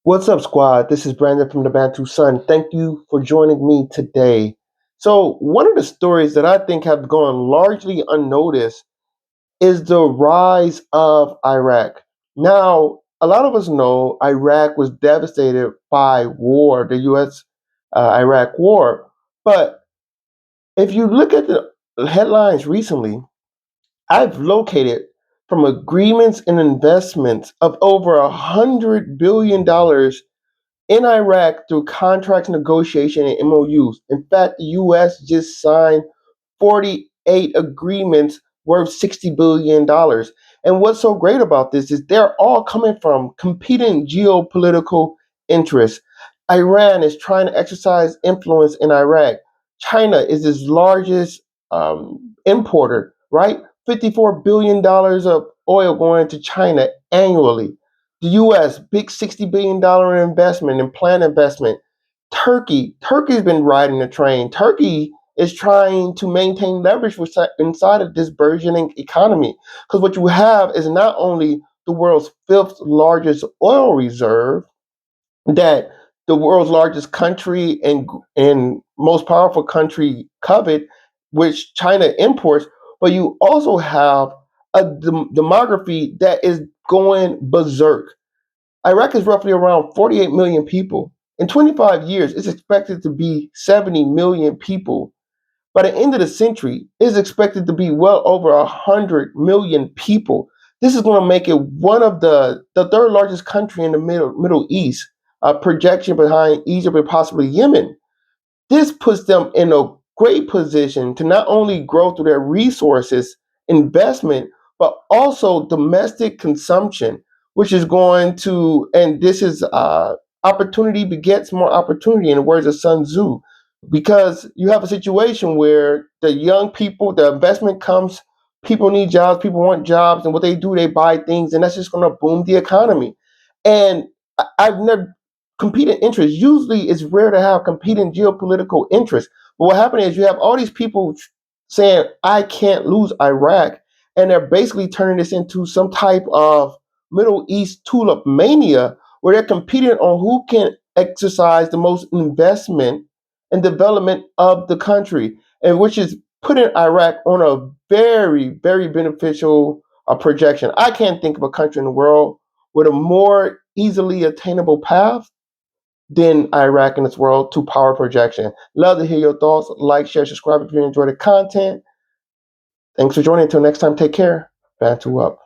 What's up, squad? This is Brandon from the Bantu Sun. Thank you for joining me today. So, one of the stories that I think have gone largely unnoticed is the rise of Iraq. Now, a lot of us know Iraq was devastated by war, the U.S. Iraq war. But if you look at the headlines recently, I've located from agreements and investments of over $100 billion in Iraq through contracts, negotiation, and MOUs. In fact, the U.S. just signed 48 agreements worth $60 billion. And what's so great about this is they're all coming from competing geopolitical interests. Iran is trying to exercise influence in Iraq. China is its largest importer, right? $54 billion of oil going to China annually. The U.S. big $60 billion investment in plant investment. Turkey's been riding the train. Turkey is trying to maintain leverage inside of this burgeoning economy. Because what you have is not only the world's fifth largest oil reserve, that the world's largest country and most powerful country covet, which China imports, but you also have a demography that is going berserk. Iraq is roughly around 48 million people. In 25 years, it's expected to be 70 million people. By the end of the century, it's expected to be well over 100 million people. This is going to make it one of the third largest country in the Middle East, a projection behind Egypt and possibly Yemen. This puts them in a great position to not only grow through their resources, investment, but also domestic consumption, which is going to, and this is opportunity begets more opportunity in the words of Sun Tzu, because you have a situation where the young people, the investment comes, people need jobs, people want jobs, and what they do, they buy things, and that's just going to boom the economy. And I've never competing interests. Usually, it's rare to have competing geopolitical interests. But what happened is you have all these people saying, "I can't lose Iraq," and they're basically turning this into some type of Middle East tulip mania, where they're competing on who can exercise the most investment and development of the country, and which is putting Iraq on a very, very beneficial projection. I can't think of a country in the world with a more easily attainable path than Iraq in this world to power projection. Love to hear your thoughts. Like, share, subscribe if you enjoy the content. Thanks for joining. Until next time, take care. Bantu up.